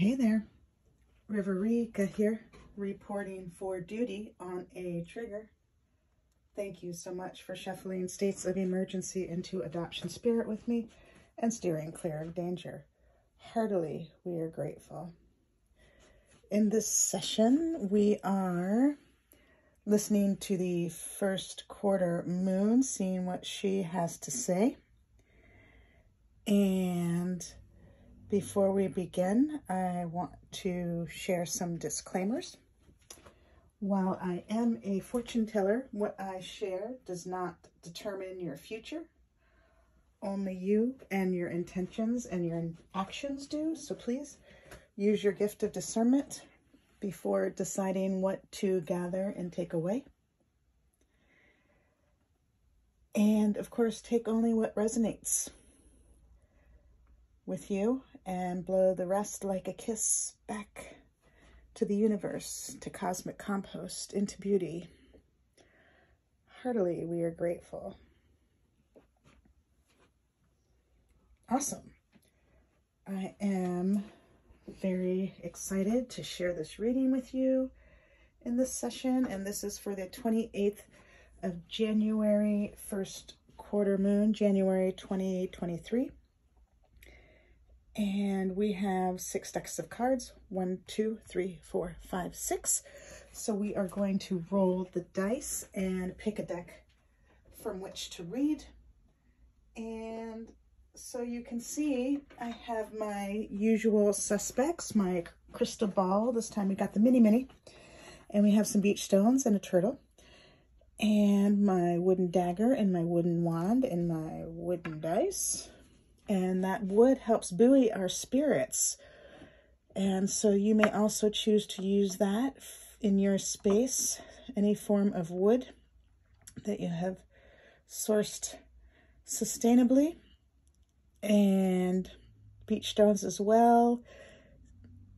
Hey there, Riverika here, reporting for duty on a trigger. Thank you so much for shuffling states of emergency into adoption spirit with me and steering clear of danger. Heartily, we are grateful. In this session, we are listening to the first quarter moon, seeing what she has to say. And before we begin, I want to share some disclaimers. While I am a fortune teller, what I share does not determine your future. Only you and your intentions and your actions do. So please use your gift of discernment before deciding what to gather and take away. And of course, take only what resonates with you and blow the rest like a kiss back to the universe, to cosmic compost, into beauty. Heartily, we are grateful. Awesome. I am very excited to share this reading with you in this session, and this is for the 28th of January, first quarter moon, January 2023. And we have 6 decks of cards, 1, 2, 3, 4, 5, 6. So we are going to roll the dice and pick a deck from which to read. And so you can see I have my usual suspects, my crystal ball. This time we got the mini. And we have some beach stones and a turtle. And my wooden dagger and my wooden wand and my wooden dice. And that wood helps buoy our spirits. And so you may also choose to use that in your space, any form of wood that you have sourced sustainably, and beach stones as well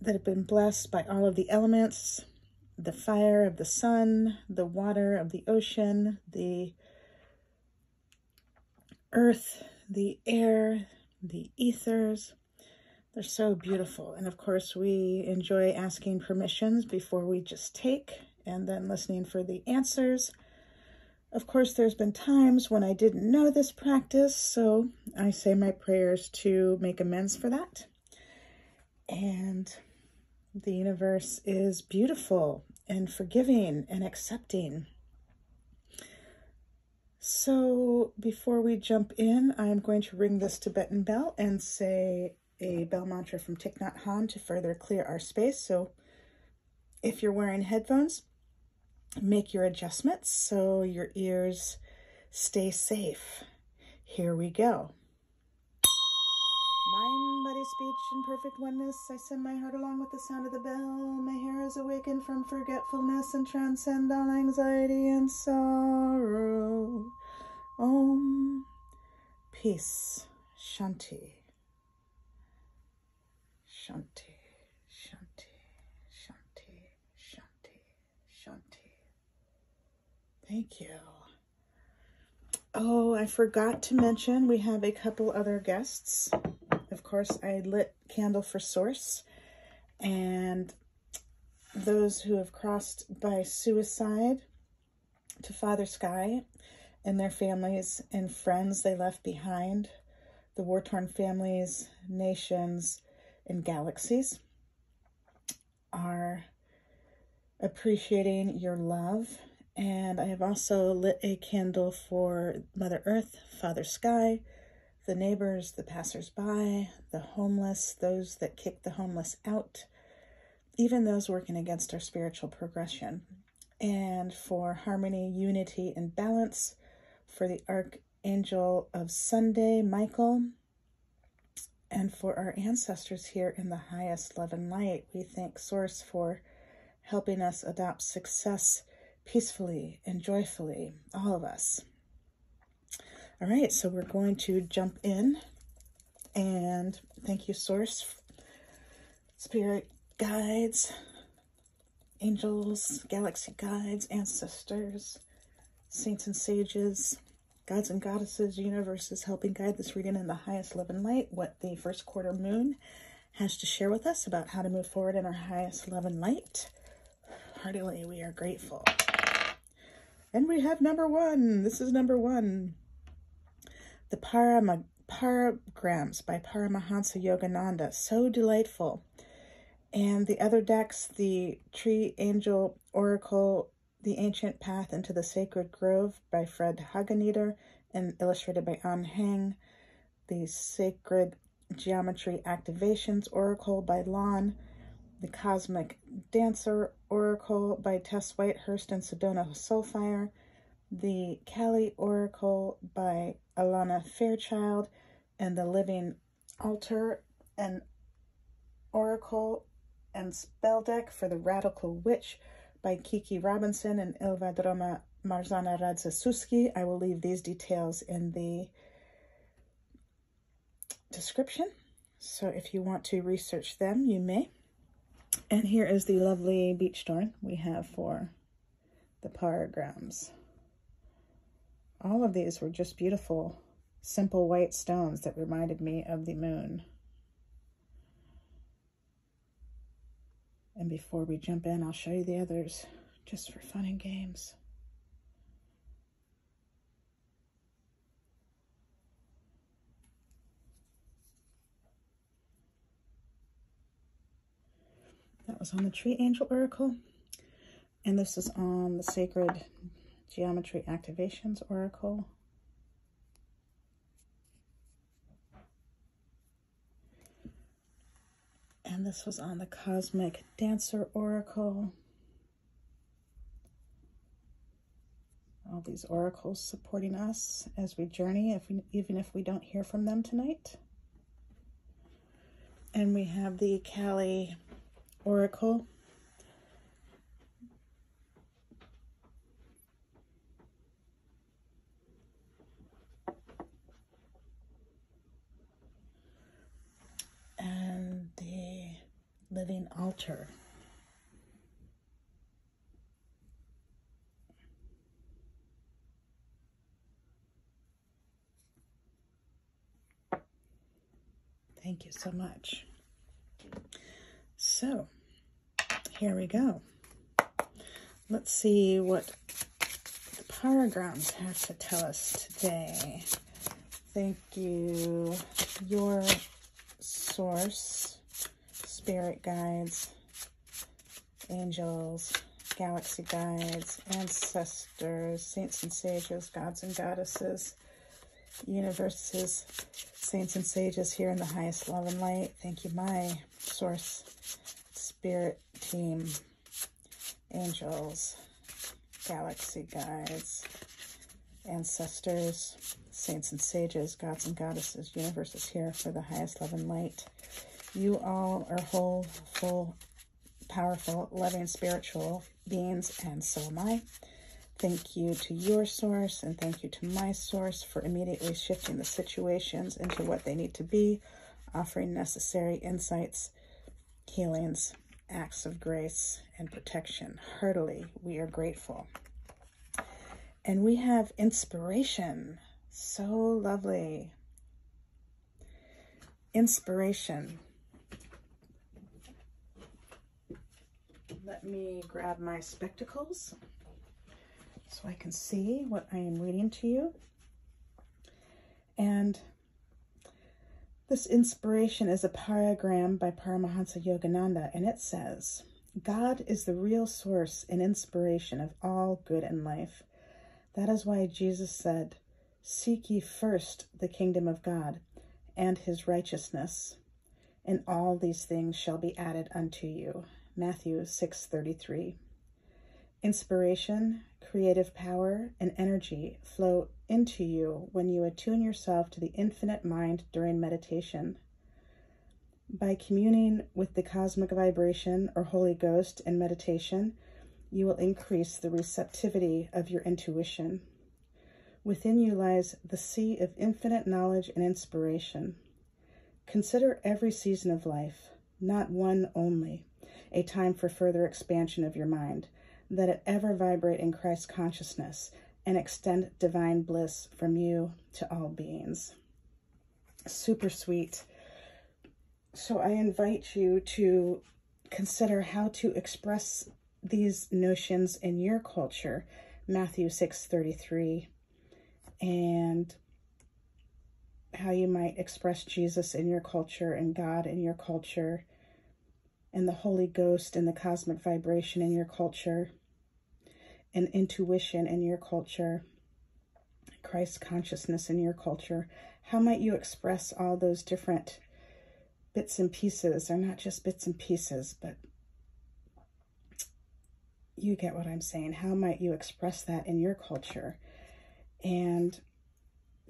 that have been blessed by all of the elements, the fire of the sun, the water of the ocean, the earth, the air, the ethers. They're so beautiful. And of course, we enjoy asking permissions before we just take, and then listening for the answers. Of course, there's been times when I didn't know this practice, so I say my prayers to make amends for that. And the universe is beautiful and forgiving and accepting. So before we jump in, I'm going to ring this Tibetan bell and say a bell mantra from Thich Nhat Hanh to further clear our space. So if you're wearing headphones, make your adjustments so your ears stay safe. Here we go. Mind, body, speech, and perfect oneness. I send my heart along with the sound of the bell. My hair is awakened from forgetfulness and transcend all anxiety and sorrow. Om. Peace. Shanti. Shanti. Shanti. Shanti. Shanti. Shanti. Thank you. Oh, I forgot to mention we have a couple other guests. Of course, I lit candle for Source, and those who have crossed by suicide to Father Sky and their families and friends they left behind, the war-torn families, nations, and galaxies, are appreciating your love. And I have also lit a candle for Mother Earth, Father Sky, the neighbors, the passers-by, the homeless, those that kick the homeless out, even those working against our spiritual progression, and for harmony, unity, and balance, for the Archangel of Sunday, Michael, and for our ancestors here in the highest love and light. We thank Source for helping us adopt success peacefully and joyfully, all of us. All right, so we're going to jump in, and thank you, Source, Spirit guides, angels, galaxy guides, ancestors, saints and sages, gods and goddesses, universes, helping guide this reading in the highest love and light, what the first quarter moon has to share with us about how to move forward in our highest love and light. Heartily, we are grateful. And we have number one. This is number one. The Paragrams by Paramahansa Yogananda. So delightful. And the other decks, the Tree Angel Oracle, The Ancient Path into the Sacred Grove by Fred Hageneder and illustrated by An Heng. The Sacred Geometry Activations Oracle by Lon. The Cosmic Dancer Oracle by Tess Whitehurst and Sedona Soulfire. The Kali Oracle by Alana Fairchild. And the Living Altar and Oracle and Spell Deck for the Radical Witch by Kiki Robinson and Ilvadroma Marzana Radzasuski. I will leave these details in the description, so if you want to research them, you may. And here is the lovely beach stone we have for the Paragrams. All of these were just beautiful, simple white stones that reminded me of the moon. And before we jump in, I'll show you the others, just for fun and games. That was on the Tree Angel Oracle. And this is on the Sacred Geometry Activations Oracle. And this was on the Cosmic Dancer Oracle. All these oracles supporting us as we journey, even if we don't hear from them tonight. And we have the Kali Oracle. And the Living Altar. Thank you so much. So, here we go. Let's see what the Paragrams have to tell us today. Thank you, your source, spirit guides, angels, galaxy guides, ancestors, saints and sages, gods and goddesses, universes, saints and sages here in the highest love and light. Thank you, my source, spirit team, angels, galaxy guides, ancestors, saints and sages, gods and goddesses, universes here for the highest love and light. You all are whole, full, powerful, loving, spiritual beings, and so am I. Thank you to your source, and thank you to my source for immediately shifting the situations into what they need to be, offering necessary insights, healings, acts of grace, and protection. Heartily, we are grateful. And we have inspiration. So lovely. Inspiration. Let me grab my spectacles so I can see what I am reading to you. And this inspiration is a paragram by Paramahansa Yogananda, and it says, God is the real source and inspiration of all good in life. That is why Jesus said, seek ye first the kingdom of God and his righteousness, and all these things shall be added unto you. Matthew 6:33. Inspiration, creative power, and energy flow into you when you attune yourself to the infinite mind during meditation. By communing with the cosmic vibration or Holy Ghost in meditation, you will increase the receptivity of your intuition. Within you lies the sea of infinite knowledge and inspiration. Consider every season of life, not one only, a time for further expansion of your mind, that it ever vibrate in Christ consciousness and extend divine bliss from you to all beings. Super sweet. So I invite you to consider how to express these notions in your culture, Matthew 6:33, and how you might express Jesus in your culture and God in your culture and the Holy Ghost and the cosmic vibration in your culture and intuition in your culture, Christ consciousness in your culture. How might you express all those different bits and pieces? They're not just bits and pieces, but you get what I'm saying. How might you express that in your culture? And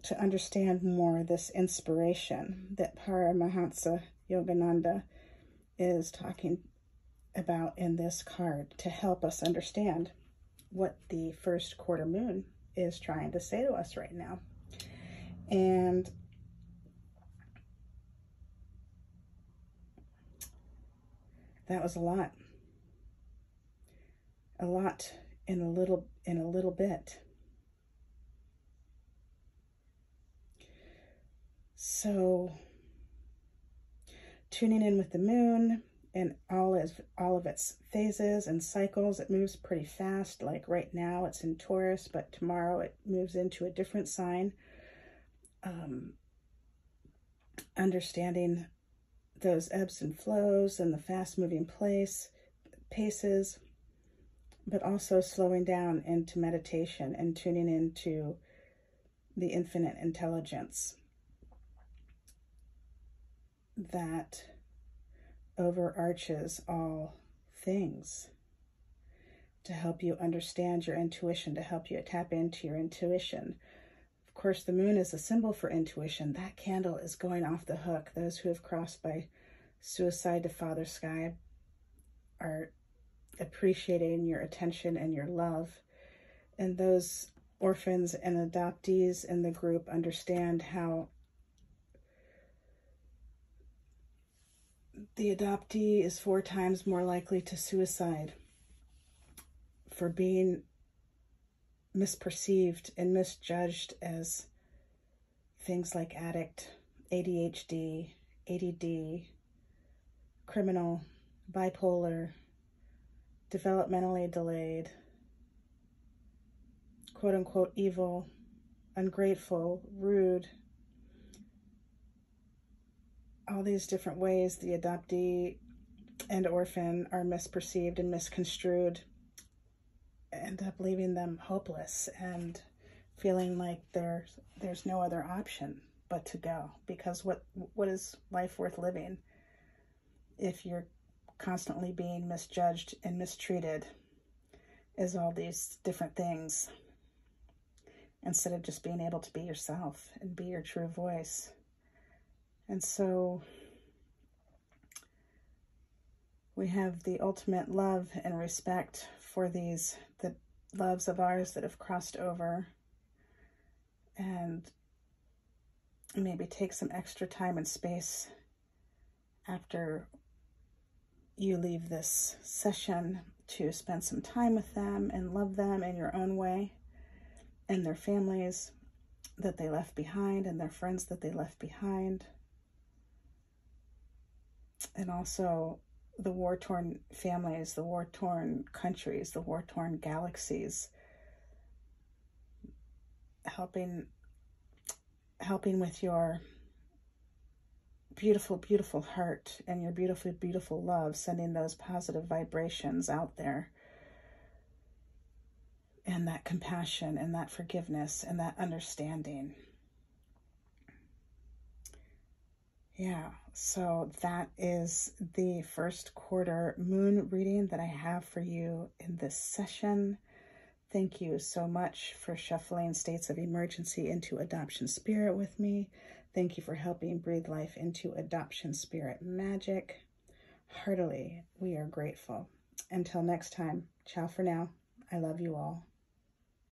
to understand more this inspiration that Paramahansa Yogananda is talking about in this card to help us understand what the first quarter moon is trying to say to us right now. And that was a lot in a little bit. So tuning in with the moon and all of its phases and cycles. It moves pretty fast. Like right now it's in Taurus, but tomorrow it moves into a different sign. Understanding those ebbs and flows and the fast moving paces, but also slowing down into meditation and tuning into the infinite intelligence that overarches all things, to help you understand your intuition, to help you tap into your intuition. Of course, the moon is a symbol for intuition. That candle is going off the hook. Those who have crossed by suicide to Father Sky are appreciating your attention and your love. And those orphans and adoptees in the group understand how the adoptee is 4 times more likely to suicide for being misperceived and misjudged as things like addict, ADHD, ADD, criminal, bipolar, developmentally delayed, quote-unquote evil, ungrateful, rude. All these different ways the adoptee and orphan are misperceived and misconstrued end up leaving them hopeless and feeling like there's no other option but to go. Because what is life worth living if you're constantly being misjudged and mistreated as all these different things, instead of just being able to be yourself and be your true voice? And so we have the ultimate love and respect for the loves of ours that have crossed over, and maybe take some extra time and space after you leave this session to spend some time with them and love them in your own way, and their families that they left behind and their friends that they left behind. And also the war-torn families, the war-torn countries, the war-torn galaxies, helping with your beautiful, beautiful heart and your beautiful, beautiful love, sending those positive vibrations out there, and that compassion and that forgiveness and that understanding. Yeah, so that is the first quarter moon reading that I have for you in this session. Thank you so much for shuffling states of emergency into adoption spirit with me. Thank you for helping breathe life into adoption spirit magic. Heartily, we are grateful. Until next time, ciao for now. I love you all.